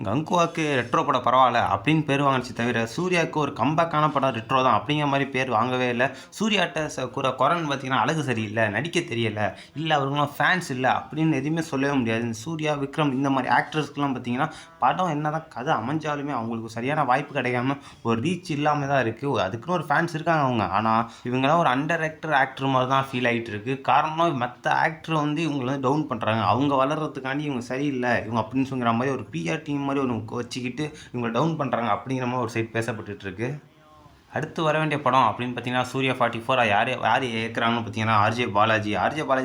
கங்குவாக்கு retro படம் பரவாயில்ல அப்படின்னு பேர் வாங்கிச்சு தவிர சூர்யாவுக்கு ஒரு கம்பேக்கான படம் ரெட்ரோ தான் அப்படிங்கிற மாதிரி பேர் வாங்கவே இல்லை. சூர்யாட்ட குரன் பார்த்தீங்கன்னா அழகு சரியில்லை, நடிக்க தெரியலை, இல்லை அவருங்களாம் ஃபேன்ஸ் இல்லை அப்படின்னு எதுவுமே சொல்லவே முடியாது. இந்த சூர்யா, விக்ரம் இந்த மாதிரி ஆக்டர்ஸ்க்குலாம் பார்த்தீங்கன்னா படம் என்ன தான் கதை அமைஞ்சாலுமே அவங்களுக்கு சரியான வாய்ப்பு கிடைக்காம ஒரு ரீச் இல்லாமல் தான் இருக்குது. அதுக்குன்னு ஒரு ஃபேன்ஸ் இருக்காங்க அவங்க. ஆனால் இவங்கெல்லாம் ஒரு அண்டர் ஆக்டர் மாதிரி தான் ஃபீல் ஆகிட்டு இருக்குது. காரணம் மற்ற ஆக்டர் வந்து இவங்களை வந்து டவுன் பண்ணுறாங்க. அவங்க வளர்கிறதுக்காண்டி இவங்க சரியில்லை இவங்க அப்படின்னு சொல்கிற மாதிரி ஒரு பிஆர் டீம் மாதிரி ஒன்று வச்சுக்கிட்டு இவங்களை டவுன் பண்ணுறாங்க அப்படிங்கிற மாதிரி ஒரு சைட் பேசப்பட்டுட்டு இருக்கு. அடுத்து வர வேண்டிய படம் அப்படின்னு பார்த்தீங்கன்னா சூர்யா 44 யார் யார் இயக்குறாங்கன்னு பார்த்தீங்கன்னா ஆர்ஜே பாலாஜி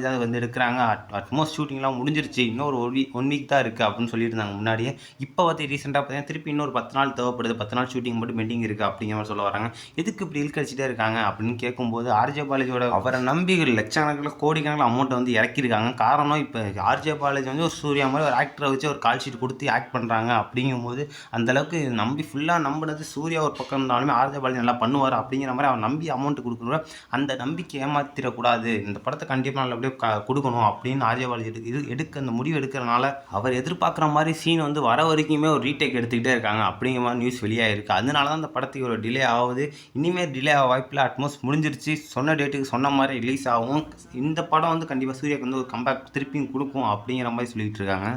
தான் வந்து எடுக்கிறாங்க. அட்மோஸ்ட் ஷூட்டிங்லாம் முடிஞ்சிருச்சு, இன்னொரு ஒன் வீக் தான் இருக்குது அப்படின்னு சொல்லிட்டு இருந்தாங்க முன்னாடியே. இப்போ பார்த்து ரீசெண்டாக பார்த்தீங்கன்னா திருப்பி இன்னொரு 10 நாள் தேவைப்படுது, 10 நாள் ஷூட்டிங் மட்டும் பெண்டிங் இருக்குது அப்படிங்கிற மாதிரி சொல்ல வராங்க. எதுக்கு இப்படி இழுக்கடிச்சிட்டே இருக்காங்க அப்படின்னு கேட்கும்போது ஆர்ஜே பாலாஜியோட அவரை நம்பி லட்சக்கணக்கில் கோடிக்கணக்கில் அமௌண்ட்டை வந்து இறக்கியிருக்காங்க. காரணம் இப்போ ஆர்ஜே பாலாஜி வந்து ஒரு சூர்யா மாதிரி ஒரு ஆக்டரை வச்சு ஒரு கால் ஷீட் கொடுத்து ஆக்ட் பண்ணுறாங்க. அப்படிங்கும்போது அந்தளவுக்கு நம்பி ஃபுல்லாக நம்பினது சூர்யா ஒரு பக்கம் இருந்தாலுமே ஆர்ஜே பாலாஜி நல்லா பண்ணுவார் அப்படிங்கிற மாதிரி அவர் நம்பி அமௌண்ட் கொடுக்குற அந்த நம்பிக்கை ஏமாத்திடக்கூடாது, இந்த படத்தை கண்டிப்பாக நல்லபடியாக கொடுக்கணும் அப்படின்னு ஆர்ஜே பாலாஜி எடுக்க அந்த முடிவு எடுக்கிறனால அவர் எதிர்பார்க்குற மாதிரி சீன் வந்து வர வரைக்குமே ஒரு ரீடேக் எடுத்துக்கிட்டே இருக்காங்க அப்படிங்கிற மாதிரி நியூஸ் வெளியாகிருக்கு. அதனால தான் அந்த படத்துக்கு ஒரு டிலே ஆகுது. இனிமேல் டிலே ஆக வாய்ப்பில் அட்மோஸ்ட் முடிஞ்சிருச்சு, சொன்ன டேட்டுக்கு சொன்ன மாதிரி ரிலீஸ் ஆகும். இந்த படம் வந்து கண்டிப்பாக சூர்யாவுக்கு வந்து ஒரு கம்பேக் திருப்பியும் கொடுக்கும் அப்படிங்கிற மாதிரி சொல்லிட்டு இருக்காங்க.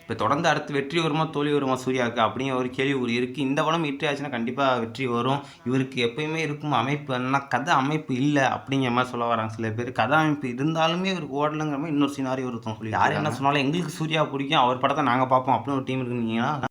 இப்போ தொடர்ந்து அடுத்து வெற்றி வருமா தோல்வி வருமா சூர்யாவுக்கு அப்படிங்கிற ஒரு கேள்வி இருக்குது. இந்த படம் வெற்றி ஆச்சுன்னா கண்டிப்பாக வெற்றி வரும். இவருக்கு எப்பயுமே இருக்கும் அமைப்பு என்னன்னா கதை அமைப்பு இல்லை அப்படிங்கிற மாதிரி சொல்ல வராங்க சில பேர். கதை அமைப்பு இருந்தாலுமே இவருக்கு ஓடலைங்கிற மாதிரி இன்னொரு சினாரி ஒருத்தவங்க சொல்லி யார் என்ன சொன்னாலும் எங்களுக்கு சூர்யா பிடிக்கும், அவர் படத்தை நாங்கள் பார்ப்போம் அப்படின்னு ஒரு டீம் இருக்குன்னீங்கன்னா